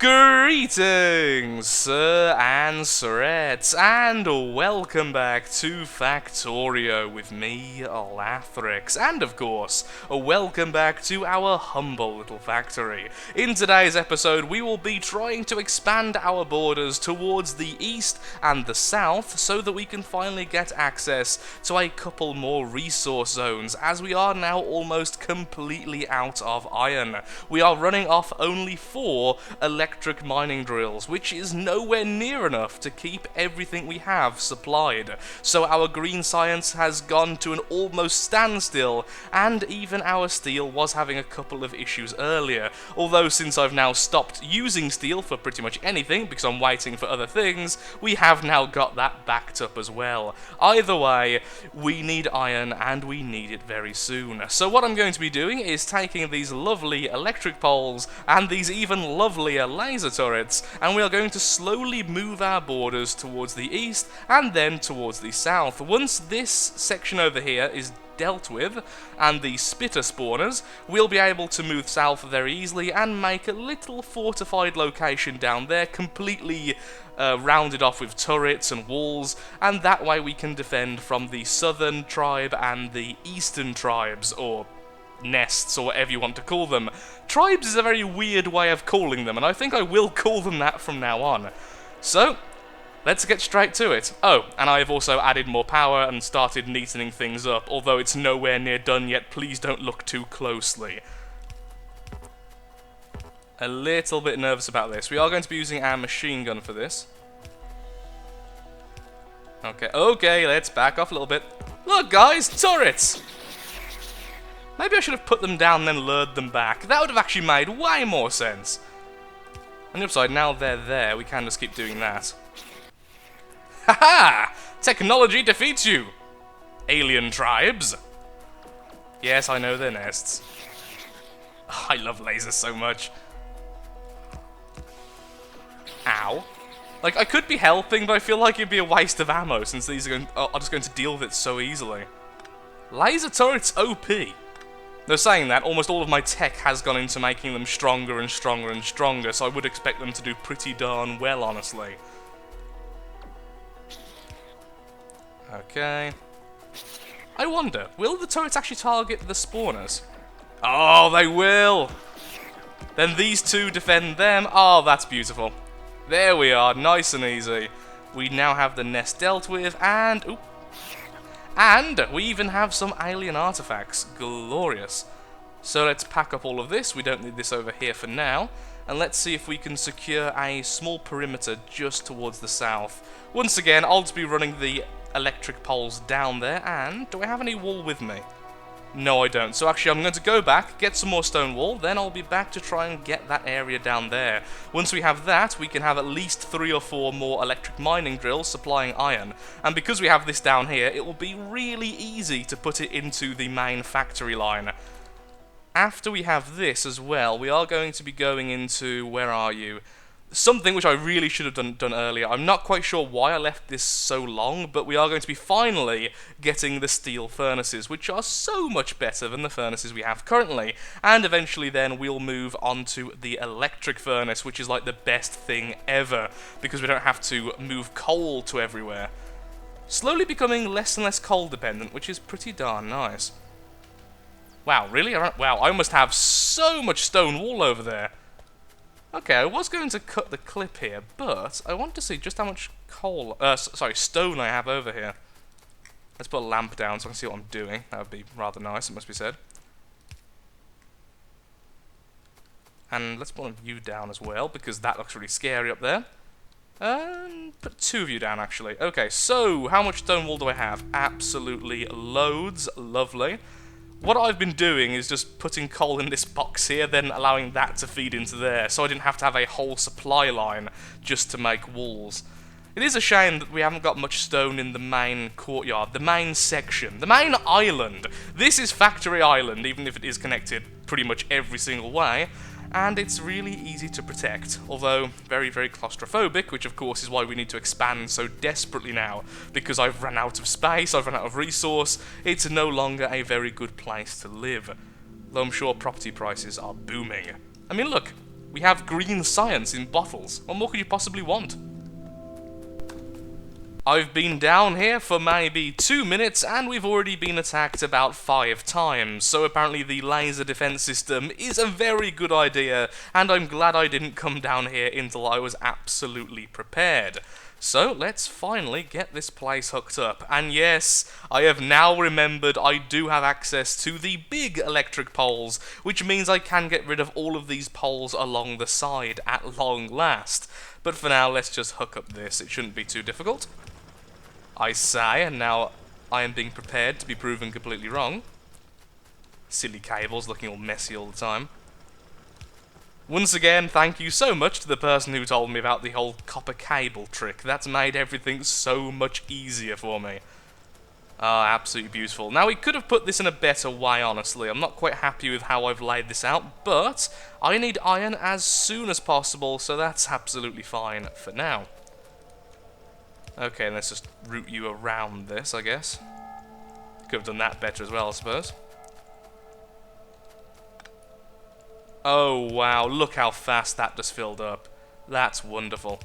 Greetings, sir and sirettes, and welcome back to Factorio with me, Lathrix, and of course, welcome back to our humble little factory. In today's episode, we will be trying to expand our borders towards the east and the south so that we can finally get access to a couple more resource zones, as we are now almost completely out of iron. We are running off only 4 electric mining drills, which is nowhere near enough to keep everything we have supplied. So our green science has gone to an almost standstill, and even our steel was having a couple of issues earlier. Although since I've now stopped using steel for pretty much anything because I'm waiting for other things, we have now got that backed up as well. Either way, we need iron and we need it very soon. So what I'm going to be doing is taking these lovely electric poles and these even lovelier laser turrets, and we are going to slowly move our borders towards the east and then towards the south. Once this section over here is dealt with, and the spitter spawners, we'll be able to move south very easily and make a little fortified location down there, completely rounded off with turrets and walls, and that way we can defend from the southern tribe and the eastern tribes, or nests, or whatever you want to call them. Tribes is a very weird way of calling them, and I think I will call them that from now on. So, let's get straight to it. Oh, and I have also added more power and started neatening things up, although it's nowhere near done yet. Please don't look too closely. A little bit nervous about this. We are going to be using our machine gun for this. Okay, let's back off a little bit. Look, guys, turrets! Maybe I should have put them down and then lured them back. That would have actually made way more sense. On the upside, now they're there, we can just keep doing that. Haha! Technology defeats you! Alien tribes! Yes, I know their nests. Oh, I love lasers so much. Ow. Like, I could be helping, but I feel like it'd be a waste of ammo, since these are just going to deal with it so easily. Laser turrets OP. Though saying that, almost all of my tech has gone into making them stronger and stronger and stronger, so I would expect them to do pretty darn well, honestly. Okay. I wonder, will the turrets actually target the spawners? Oh, they will! Then these two defend them. Oh, that's beautiful. There we are, nice and easy. We now have the nest dealt with, and... Oop. And we even have some alien artifacts. Glorious. So let's pack up all of this. We don't need this over here for now. And let's see if we can secure a small perimeter just towards the south. Once again, I'll just be running the electric poles down there. And do I have any wool with me? No, I don't. So actually, I'm going to go back, get some more stone wool, then I'll be back to try and get that area down there. Once we have that, we can have at least 3 or 4 more electric mining drills supplying iron. And because we have this down here, it will be really easy to put it into the main factory line. After we have this as well, we are going to be going into, where are you? Something which I really should have done earlier. I'm not quite sure why I left this so long, but we are going to be finally getting the steel furnaces, which are so much better than the furnaces we have currently. And eventually then we'll move on to the electric furnace, which is like the best thing ever, because we don't have to move coal to everywhere. Slowly becoming less and less coal dependent, which is pretty darn nice. Wow, really? Wow, I must have so much stone wool over there. Okay, I was going to cut the clip here, but I want to see just how much stone I have over here. Let's put a lamp down so I can see what I'm doing. That would be rather nice, it must be said. And let's put you down as well, because that looks really scary up there. Put 2 of you down, actually. Okay, so, how much stone wool do I have? Absolutely loads. Lovely. What I've been doing is just putting coal in this box here, then allowing that to feed into there, so I didn't have to have a whole supply line just to make walls. It is a shame that we haven't got much stone in the main courtyard, the main section, the main island. This is Factory Island, even if it is connected pretty much every single way, and it's really easy to protect, although very, very claustrophobic, which of course is why we need to expand so desperately now, because I've run out of space, I've run out of resource, it's no longer a very good place to live, though I'm sure property prices are booming. I mean, look, We have green science in bottles. What more could you possibly want? I've been down here for maybe 2 minutes and we've already been attacked about 5 times, so apparently the laser defense system is a very good idea, and I'm glad I didn't come down here until I was absolutely prepared. So let's finally get this place hooked up, and yes, I have now remembered I do have access to the big electric poles, which means I can get rid of all of these poles along the side at long last. But for now, let's just hook up this, it shouldn't be too difficult. I say, and now I am being prepared to be proven completely wrong. Silly cables looking all messy all the time. Once again, thank you so much to the person who told me about the whole copper cable trick. That's made everything so much easier for me. Ah, absolutely beautiful. Now, we could have put this in a better way, honestly. I'm not quite happy with how I've laid this out, but I need iron as soon as possible, so that's absolutely fine for now. Okay, let's just route you around this, I guess. Could have done that better as well, I suppose. Oh, wow, look how fast that just filled up. That's wonderful.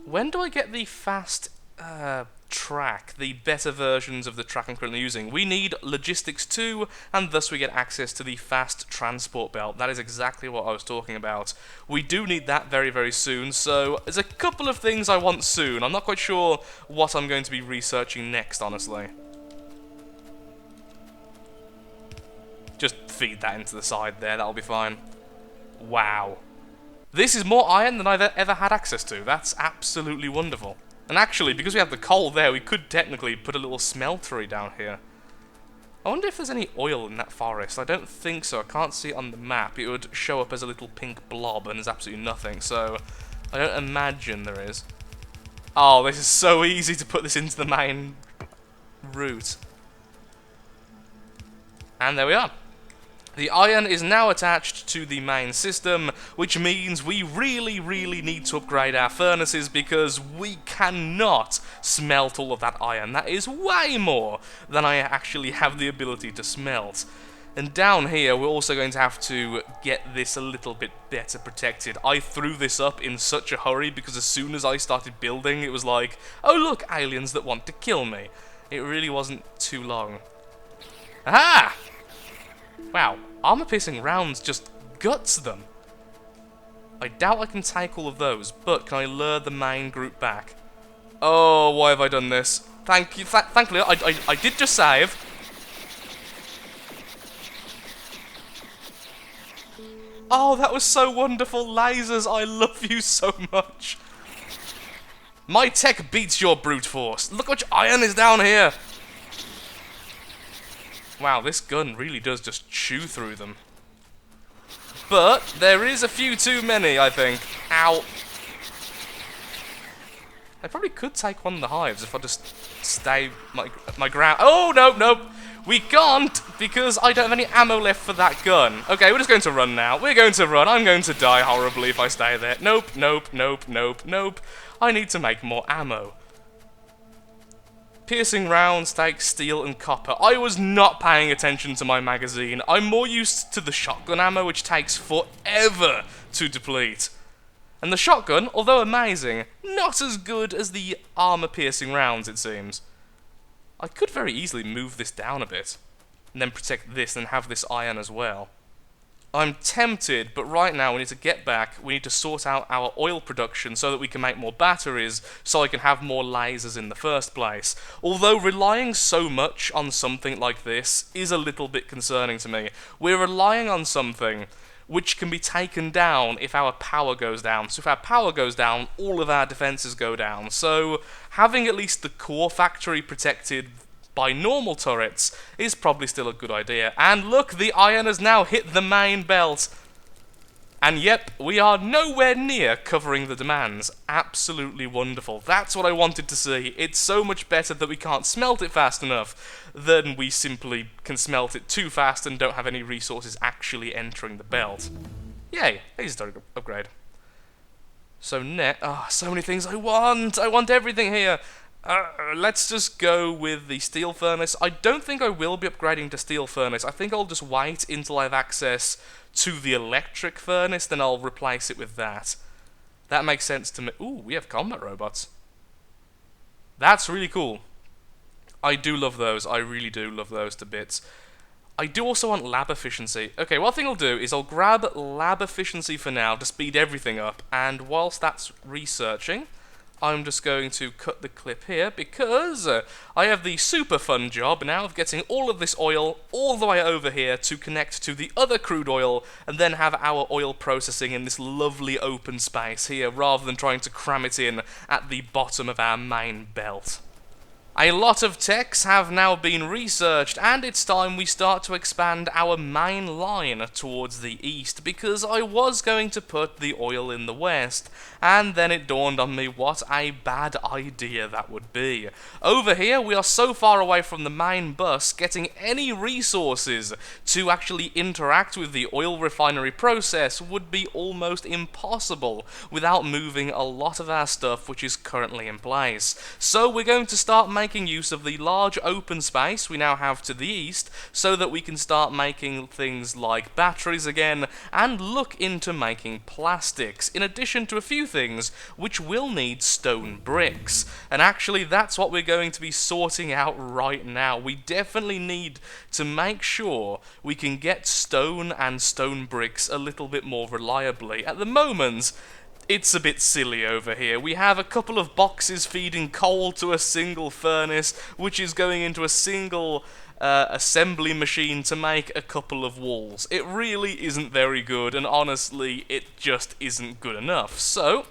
When do I get the fast track, the better versions of the track I'm currently using? We need logistics 2, and thus we get access to the fast transport belt. That is exactly what I was talking about. We do need that very, very soon, so there's a couple of things I want soon. I'm not quite sure what I'm going to be researching next, honestly. Just feed that into the side there, that'll be fine. Wow. This is more iron than I've ever had access to. That's absolutely wonderful. And actually, because we have the coal there, we could technically put a little smeltery down here. I wonder if there's any oil in that forest. I don't think so. I can't see it on the map. It would show up as a little pink blob, and there's absolutely nothing. So, I don't imagine there is. Oh, this is so easy to put this into the main route. And there we are. The iron is now attached to the main system, which means we really, really need to upgrade our furnaces because we cannot smelt all of that iron. That is way more than I actually have the ability to smelt. And down here, we're also going to have to get this a little bit better protected. I threw this up in such a hurry because as soon as I started building, it was like, oh look, aliens that want to kill me. It really wasn't too long. Aha! Wow, armor-piercing rounds just guts them. I doubt I can take all of those, but can I lure the main group back? Oh, why have I done this? Thank you. Thankfully, I did just save. Oh, that was so wonderful. Lasers, I love you so much. My tech beats your brute force. Look how much iron is down here. Wow, this gun really does just chew through them. But there is a few too many, I think. Ow. I probably could take one of the hives if I just stay my ground. Oh, no. We can't, because I don't have any ammo left for that gun. Okay, we're just going to run now. We're going to run. I'm going to die horribly if I stay there. Nope. I need to make more ammo. Piercing rounds take steel and copper. I was not paying attention to my magazine. I'm more used to the shotgun ammo, which takes forever to deplete. And the shotgun, although amazing, not as good as the armor-piercing rounds, it seems. I could very easily move this down a bit, and then protect this and have this iron as well. I'm tempted, but right now we need to get back, we need to sort out our oil production so that we can make more batteries, so I can have more lasers in the first place. Although relying so much on something like this is a little bit concerning to me. We're relying on something which can be taken down if our power goes down. So if our power goes down, all of our defenses go down. So having at least the core factory protected by normal turrets is probably still a good idea. And look, the iron has now hit the main belt. And yep, we are nowhere near covering the demands. Absolutely wonderful. That's what I wanted to see. It's so much better that we can't smelt it fast enough than we simply can smelt it too fast and don't have any resources actually entering the belt. Yay, laser upgrade. So so many things I want. I want everything here. Let's just go with the steel furnace. I don't think I will be upgrading to steel furnace. I think I'll just wait until I have access to the electric furnace, then I'll replace it with that. That makes sense to me. Ooh, we have combat robots. That's really cool. I do love those. I really do love those to bits. I do also want lab efficiency. Okay, what I think I'll do is I'll grab lab efficiency for now to speed everything up, and whilst that's researching, I'm just going to cut the clip here because I have the super fun job now of getting all of this oil all the way over here to connect to the other crude oil and then have our oil processing in this lovely open space here rather than trying to cram it in at the bottom of our main belt. A lot of techs have now been researched, and it's time we start to expand our main line towards the east, because I was going to put the oil in the west, and then it dawned on me what a bad idea that would be. Over here, we are so far away from the main bus, getting any resources to actually interact with the oil refinery process would be almost impossible without moving a lot of our stuff which is currently in place. So we're going to start making use of the large open space we now have to the east so that we can start making things like batteries again and look into making plastics, in addition to a few things which will need stone bricks. And actually that's what we're going to be sorting out right now. We definitely need to make sure we can get stone and stone bricks a little bit more reliably. At the moment, it's a bit silly over here. We have a couple of boxes feeding coal to a single furnace, which is going into a single assembly machine to make a couple of walls. It really isn't very good, and honestly, it just isn't good enough. So,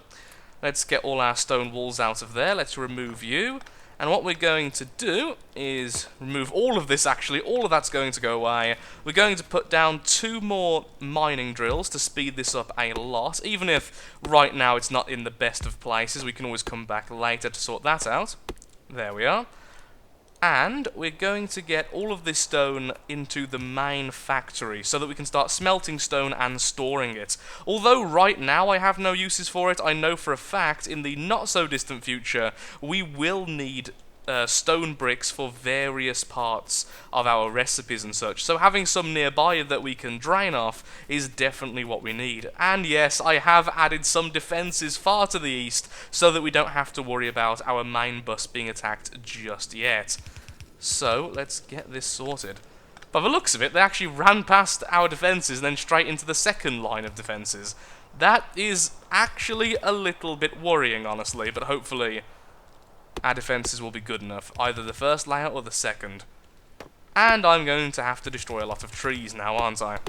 let's get all our stone walls out of there. Let's remove you. And what we're going to do is remove all of this, actually. All of that's going to go away. We're going to put down 2 more mining drills to speed this up a lot. Even if right now it's not in the best of places, we can always come back later to sort that out. There we are. And we're going to get all of this stone into the main factory so that we can start smelting stone and storing it. Although right now I have no uses for it, I know for a fact in the not so distant future we will need stone bricks for various parts of our recipes and such. So having some nearby that we can drain off is definitely what we need. And yes, I have added some defences far to the east so that we don't have to worry about our main bus being attacked just yet. So let's get this sorted. By the looks of it, they actually ran past our defences and then straight into the second line of defences. That is actually a little bit worrying, honestly, but hopefully our defences will be good enough, either the first layer or the second. And I'm going to have to destroy a lot of trees now, aren't I?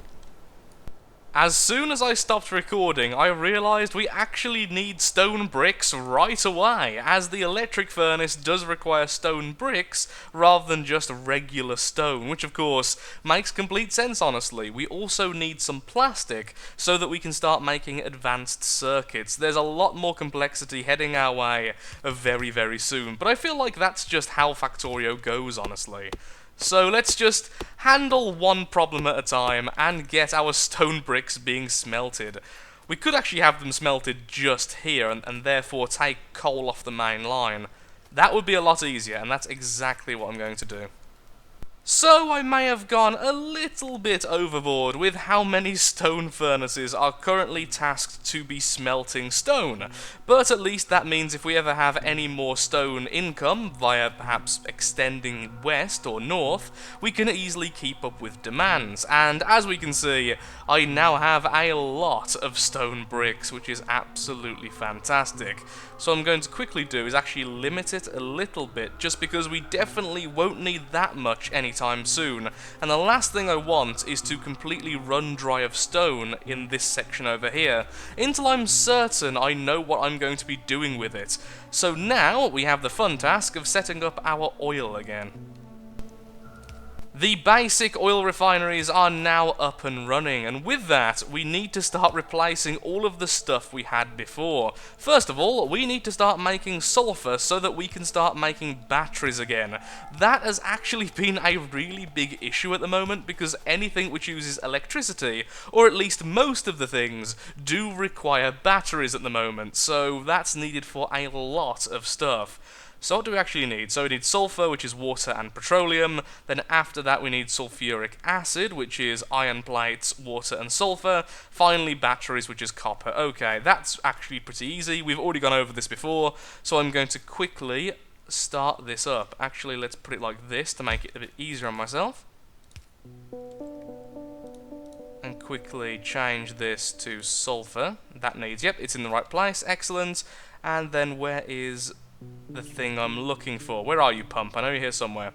As soon as I stopped recording, I realised we actually need stone bricks right away, as the electric furnace does require stone bricks rather than just regular stone, which of course makes complete sense, honestly. We also need some plastic so that we can start making advanced circuits. There's a lot more complexity heading our way very, very soon, but I feel like that's just how Factorio goes, honestly. So let's just handle one problem at a time and get our stone bricks being smelted. We could actually have them smelted just here and therefore take coal off the main line. That would be a lot easier, and that's exactly what I'm going to do. So I may have gone a little bit overboard with how many stone furnaces are currently tasked to be smelting stone, but at least that means if we ever have any more stone income via perhaps extending west or north, we can easily keep up with demands, and as we can see, I now have a lot of stone bricks, which is absolutely fantastic. So what I'm going to quickly do is actually limit it a little bit, just because we definitely won't need that much anytime soon, and the last thing I want is to completely run dry of stone in this section over here, until I'm certain I know what I'm going to be doing with it. So now we have the fun task of setting up our oil again. The basic oil refineries are now up and running, and with that, we need to start replacing all of the stuff we had before. First of all, we need to start making sulfur so that we can start making batteries again. That has actually been a really big issue at the moment, because anything which uses electricity, or at least most of the things, do require batteries at the moment, so that's needed for a lot of stuff. So what do we actually need? So we need sulfur, which is water and petroleum. Then after that we need sulfuric acid, which is iron plates, water and sulfur. Finally batteries, which is copper. Okay, that's actually pretty easy. We've already gone over this before, so I'm going to quickly start this up. Actually, let's put it like this to make it a bit easier on myself. And quickly change this to sulfur. That needs, yep, it's in the right place. Excellent. And then where is the thing I'm looking for? Where are you, pump? I know you're here somewhere.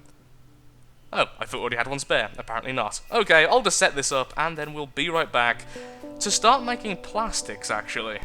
Oh, I thought we already had one spare. Apparently not. Okay, I'll just set this up, and then we'll be right back to start making plastics, actually.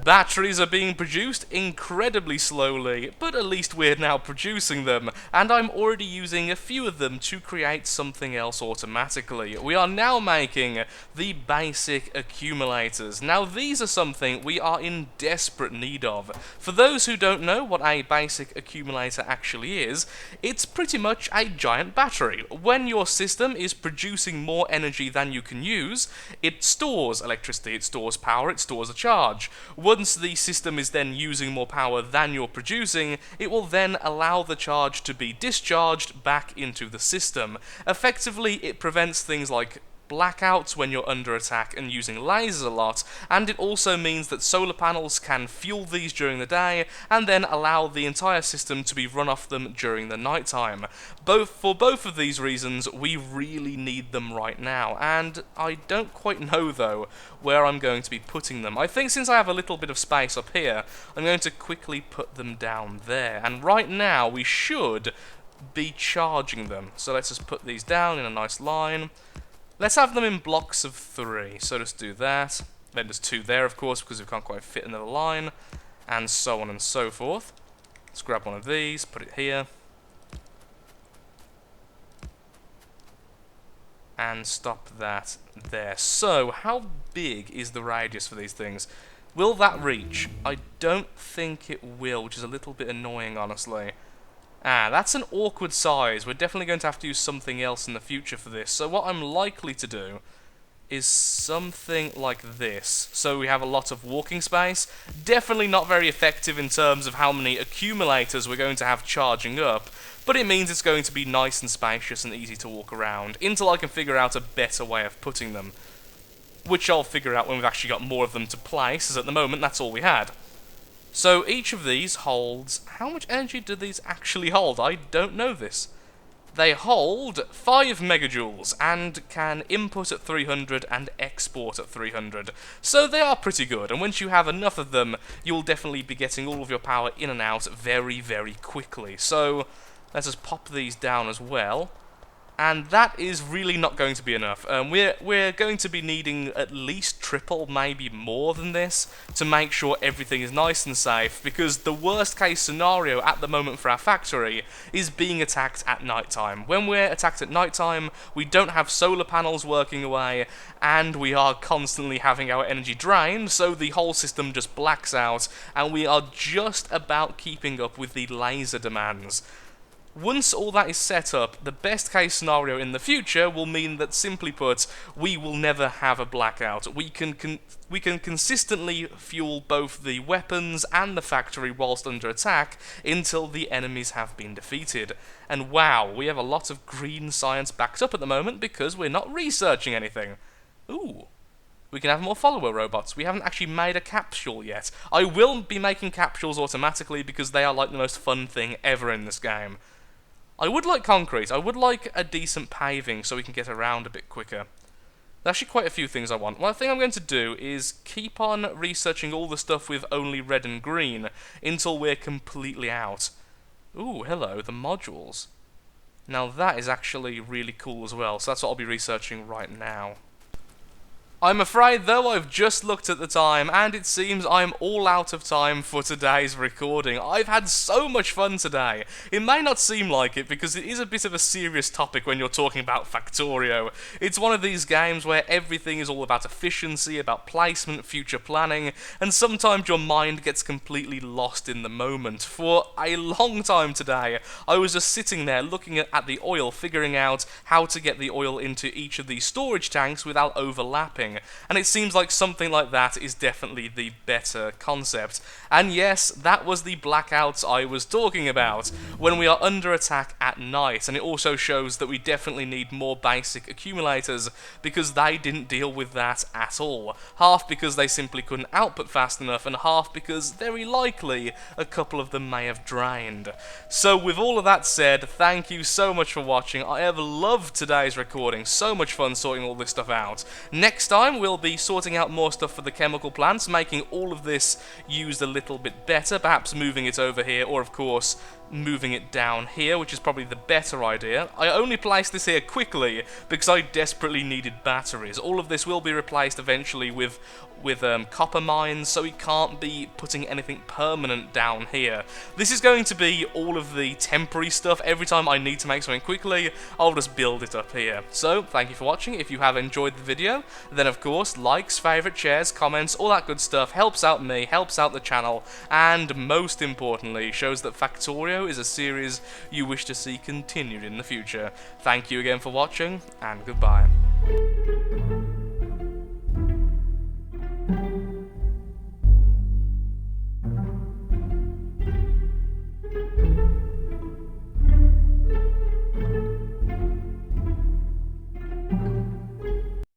Batteries are being produced incredibly slowly, but at least we're now producing them, and I'm already using a few of them to create something else automatically. We are now making the basic accumulators. Now these are something we are in desperate need of. For those who don't know what a basic accumulator actually is, it's pretty much a giant battery. When your system is producing more energy than you can use, it stores electricity, it stores power, it stores a charge. Once the system is then using more power than you're producing, it will then allow the charge to be discharged back into the system. Effectively, it prevents things like blackouts when you're under attack and using lasers a lot, and it also means that solar panels can fuel these during the day and then allow the entire system to be run off them during the nighttime. For both of these reasons, we really need them right now, and I don't quite know though where I'm going to be putting them. I think since I have a little bit of space up here, I'm going to quickly put them down there, and right now we should be charging them. So let's just put these down in a nice line. Let's have them in blocks of 3, so just do that. Then there's 2 there, of course, because we can't quite fit another line, and so on and so forth. Let's grab one of these, put it here, and stop that there. So, how big is the radius for these things? Will that reach? I don't think it will, which is a little bit annoying, honestly. That's an awkward size. We're definitely going to have to use something else in the future for this. So what I'm likely to do is something like this. So we have a lot of walking space. Definitely not very effective in terms of how many accumulators we're going to have charging up, but it means it's going to be nice and spacious and easy to walk around, until I can figure out a better way of putting them. Which I'll figure out when we've actually got more of them to place, as at the moment that's all we had. So each of these holds... How much energy do these actually hold? I don't know this. They hold 5 megajoules and can input at 300 and export at 300. So they are pretty good, and once you have enough of them, you'll definitely be getting all of your power in and out very, very quickly. So let's just pop these down as well. And that is really not going to be enough. We're going to be needing at least triple, maybe more than this, to make sure everything is nice and safe, because the worst case scenario at the moment for our factory is being attacked at nighttime. When we're attacked at nighttime, we don't have solar panels working away, and we are constantly having our energy drained, so the whole system just blacks out, and we are just about keeping up with the laser demands. Once all that is set up, the best case scenario in the future will mean that, simply put, we will never have a blackout. We can consistently fuel both the weapons and the factory whilst under attack until the enemies have been defeated. And wow, we have a lot of green science backed up at the moment because we're not researching anything. Ooh. We can have more follower robots. We haven't actually made a capsule yet. I will be making capsules automatically because they are like the most fun thing ever in this game. I would like concrete. I would like a decent paving so we can get around a bit quicker. There's actually quite a few things I want. One thing I'm going to do is keep on researching all the stuff with only red and green until we're completely out. Ooh, hello, the modules. Now that is actually really cool as well, so that's what I'll be researching right now. I'm afraid, though, I've just looked at the time, and it seems I'm all out of time for today's recording. I've had so much fun today. It may not seem like it, because it is a bit of a serious topic when you're talking about Factorio. It's one of these games where everything is all about efficiency, about placement, future planning, and sometimes your mind gets completely lost in the moment. For a long time today, I was just sitting there looking at the oil, figuring out how to get the oil into each of these storage tanks without overlapping. thing. And it seems like something like that is definitely the better concept. And yes, that was the blackouts I was talking about, when we are under attack at night, and it also shows that we definitely need more basic accumulators, because they didn't deal with that at all. Half because they simply couldn't output fast enough, and half because, very likely, a couple of them may have drained. So with all of that said, thank you so much for watching. I have loved today's recording, so much fun sorting all this stuff out. Next time we'll be sorting out more stuff for the chemical plants, making all of this used a little bit better, perhaps moving it over here, or of course moving it down here, which is probably the better idea. I only placed this here quickly because I desperately needed batteries. All of this will be replaced eventually with copper mines, so we can't be putting anything permanent down here. This is going to be all of the temporary stuff. Every time I need to make something quickly, I'll just build it up here. So, thank you for watching. If you have enjoyed the video, then of course, likes, favourite, shares, comments, all that good stuff helps out me, helps out the channel, and most importantly, shows that Factorio is a series you wish to see continued in the future. Thank you again for watching, and goodbye.